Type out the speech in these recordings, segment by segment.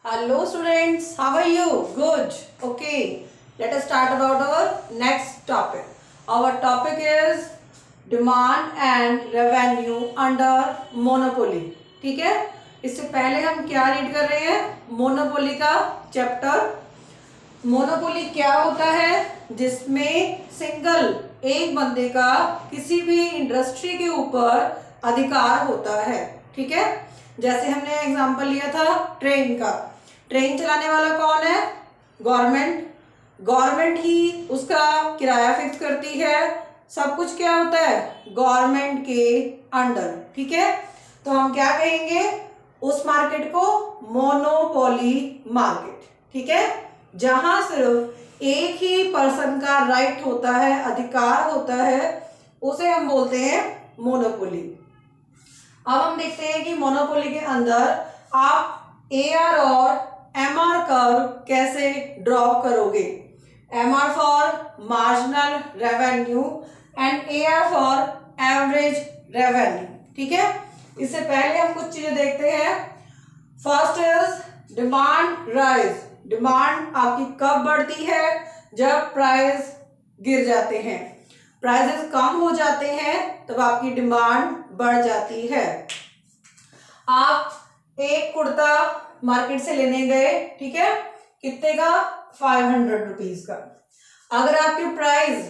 Hello students, how are you? Good. Okay, let us start about our next topic. Our topic is demand and revenue under monopoly. ठीक है, इससे पहले हम क्या read कर रहे हैं? मोनोपोली का चैप्टर। मोनोपोली क्या होता है? जिसमें सिंगल एक बंदे का किसी भी इंडस्ट्री के ऊपर अधिकार होता है। ठीक है, जैसे हमने एग्जांपल लिया था ट्रेन का। ट्रेन चलाने वाला कौन है? गवर्नमेंट। गवर्नमेंट ही उसका किराया फिक्स करती है। सब कुछ क्या होता है? गवर्नमेंट के अंडर। ठीक है, तो हम क्या कहेंगे? उस मार्केट को मोनोपोली मार्केट। ठीक है, जहां सिर्फ एक ही पर्सन का राइट होता है, अधिकार होता है, उसे हम बोलते हैं मोनोपोली। अब हम देखते हैं कि मोनोपोली के अंदर आप एआर और एमआर कर्व कैसे ड्रॉ करोगे। MR for marginal revenue and AR for average revenue. ठीक है, इससे पहले हम कुछ चीजें देखते हैं। First is demand rise. Demand आपकी कब बढ़ती है? जब प्राइस गिर जाते हैं। प्राइसेस कम हो जाते हैं तब आपकी डिमांड बढ़ जाती है। आप एक कुर्ता मार्केट से लेने गए, ठीक है, कितने का? 500 रुपीज का। अगर आपकी प्राइस,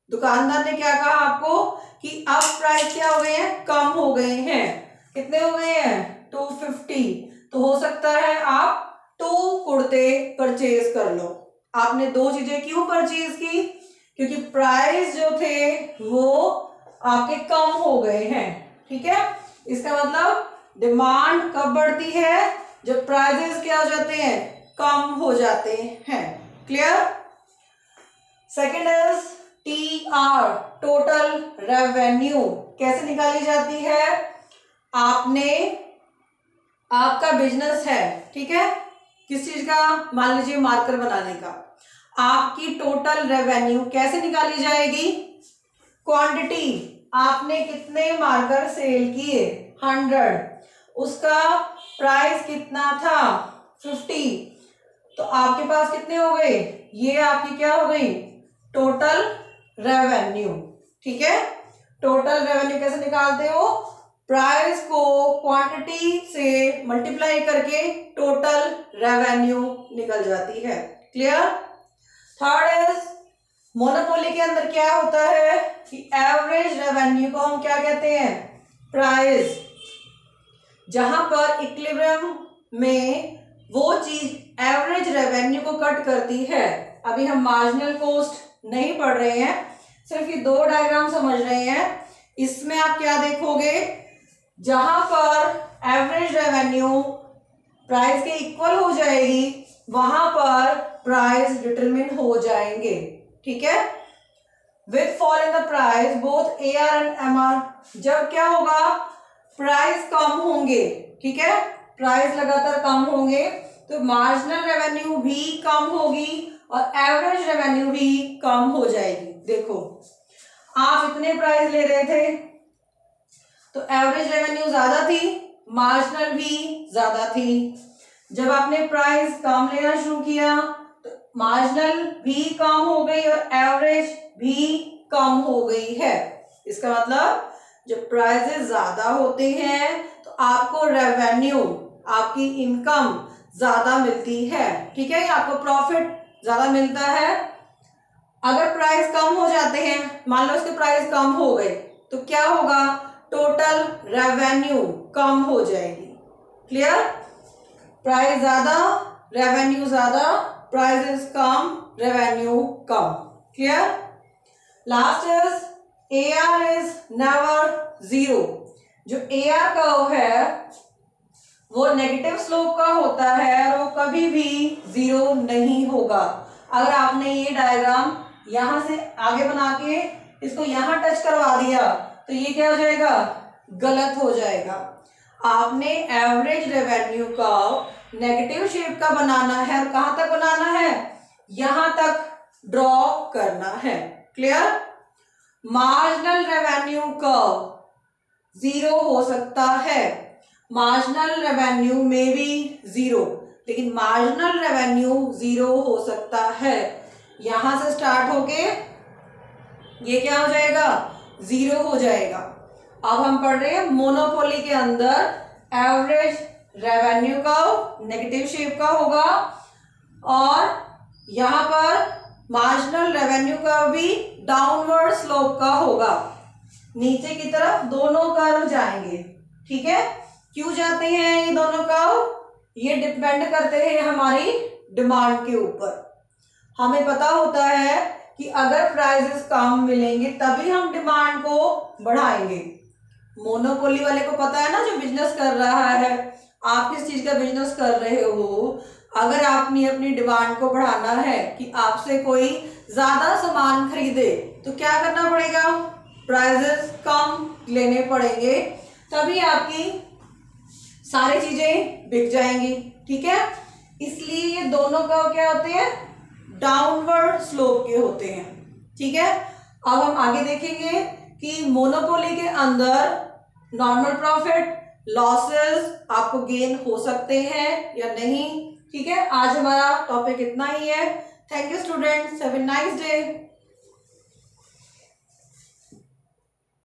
दुकानदार ने क्या कहा आपको कि अब प्राइस क्या हो गए हैं? कम हो गए हैं। कितने हो गए हैं? 250। तो हो सकता है आप 2 कुर्ते परचेज कर लो। आपने 2 चीजें क्यों परचेज की? क्योंकि प्राइस जो थे वो आपके कम हो गए हैं। ठीक है, इसका मतलब डिमांड कब बढ़ती है? जब प्राइसेस क्या हो जाते हैं? कम हो जाते हैं। Clear? Second is TR, total revenue. कैसे निकाली जाती है? आपका बिजनेस है, ठीक है, किस चीज का? मान लीजिए मार्कर बनाने का। आपकी टोटल रेवेन्यू कैसे निकाली जाएगी? क्वांटिटी, आपने कितने मार्कर सेल किए? 100। उसका प्राइस कितना था? 50। तो आपके पास कितने हो गए? ये आपकी क्या हो गई? Total revenue. ठीक है, टोटल रेवेन्यू कैसे निकालते हो? प्राइस को क्वांटिटी से मल्टीप्लाई करके टोटल रेवेन्यू निकल जाती है। क्लियर? थर्ड इज मोनोपोली के अंदर क्या होता है कि एवरेज रेवेन्यू को हम क्या कहते हैं? प्राइस। जहां पर इक्विलिब्रियम में वो चीज एवरेज रेवेन्यू को कट करती है। अभी हम मार्जिनल कॉस्ट नहीं पढ़ रहे हैं, सिर्फ ये 2 डायग्राम समझ रहे हैं। इसमें आप क्या देखोगे? जहां पर एवरेज रेवेन्यू प्राइस के इक्वल हो जाएगी, वहां पर प्राइस डिटरमिन हो जाएंगे। ठीक है, with fall in the price both AR and MR. जब क्या होगा? प्राइस कम होंगे। ठीक है, प्राइस लगातार कम होंगे तो मार्जिनल रेवेन्यू भी कम होगी और एवरेज रेवेन्यू भी कम हो जाएगी। देखो, आप इतने प्राइस ले रहे थे तो एवरेज रेवेन्यू ज्यादा थी, मार्जिनल भी ज्यादा थी। जब आपने प्राइस कम लेना शुरू किया तो मार्जिनल भी कम हो गई और एवरेज भी कम हो गई है। इसका मतलब जब प्राइसेस ज्यादा होते हैं तो आपको रेवेन्यू, आपकी इनकम ज्यादा मिलती है। ठीक है, आपको प्रॉफिट ज्यादा मिलता है। अगर प्राइस कम हो जाते हैं, मान लो उसके प्राइस कम हो गए, तो क्या होगा? टोटल रेवेन्यू कम हो जाएगी। क्लियर? प्राइस ज्यादा, रेवेन्यू ज्यादा, prices come, revenue come. Clear? Last is AR is never zero. जो AR कर्व है वो नेगेटिव स्लोप का होता है और वो कभी भी जीरो नहीं होगा। अगर आपने ये डायग्राम यहां से आगे बना के इसको यहां टच करवा दिया तो ये क्या हो जाएगा? गलत हो जाएगा। आपने average revenue curve negative shape का बनाना है और कहां तक बनाना है? यहां तक ड्रॉ करना है। Clear? Marginal revenue curve zero हो सकता है, मार्जिनल रेवेन्यू में भी जीरो, लेकिन मार्जिनल रेवेन्यू 0 हो सकता है। यहां से स्टार्ट होके ये क्या हो जाएगा, 0 हो जाएगा। अब हम पढ़ रहे हैं मोनोपोली के अंदर एवरेज रेवेन्यू का नेगेटिव शेप का होगा और यहां पर मार्जिनल रेवेन्यू का भी डाउनवर्ड स्लोप का होगा, नीचे की तरफ दोनों कर्व जाएंगे। ठीक है, क्यों जाते हैं ये दोनों कर्व, ये डिपेंड करते हैं हमारी डिमांड के ऊपर। हमें पता होता है कि अगर प्राइसेस कम मिलेंगे तभी हम डिमांड को बढ़ाएंगे। मोनोपोली वाले को पता है ना, जो बिजनेस कर रहा है, आप किस चीज का बिजनेस कर रहे हो, अगर आपने अपनी डिमांड को बढ़ाना है कि आपसे कोई ज्यादा सामान खरीदे तो क्या करना पड़ेगा, प्राइसेस कम लेने पड़ेंगे, तभी आपकी सारी चीजें बिक जाएंगी। ठीक है, इसलिए ये दोनों का क्या होते हैं, डाउनवर्ड स्लोप के होते हैं। ठीक है, अब हम आगे देखेंगे कि मोनोपोली के अंदर नॉर्मल प्रॉफिट, लॉसेस, आपको गेन हो सकते हैं या नहीं। ठीक है, आज हमारा टॉपिक इतना ही है। Thank you students, have a nice day.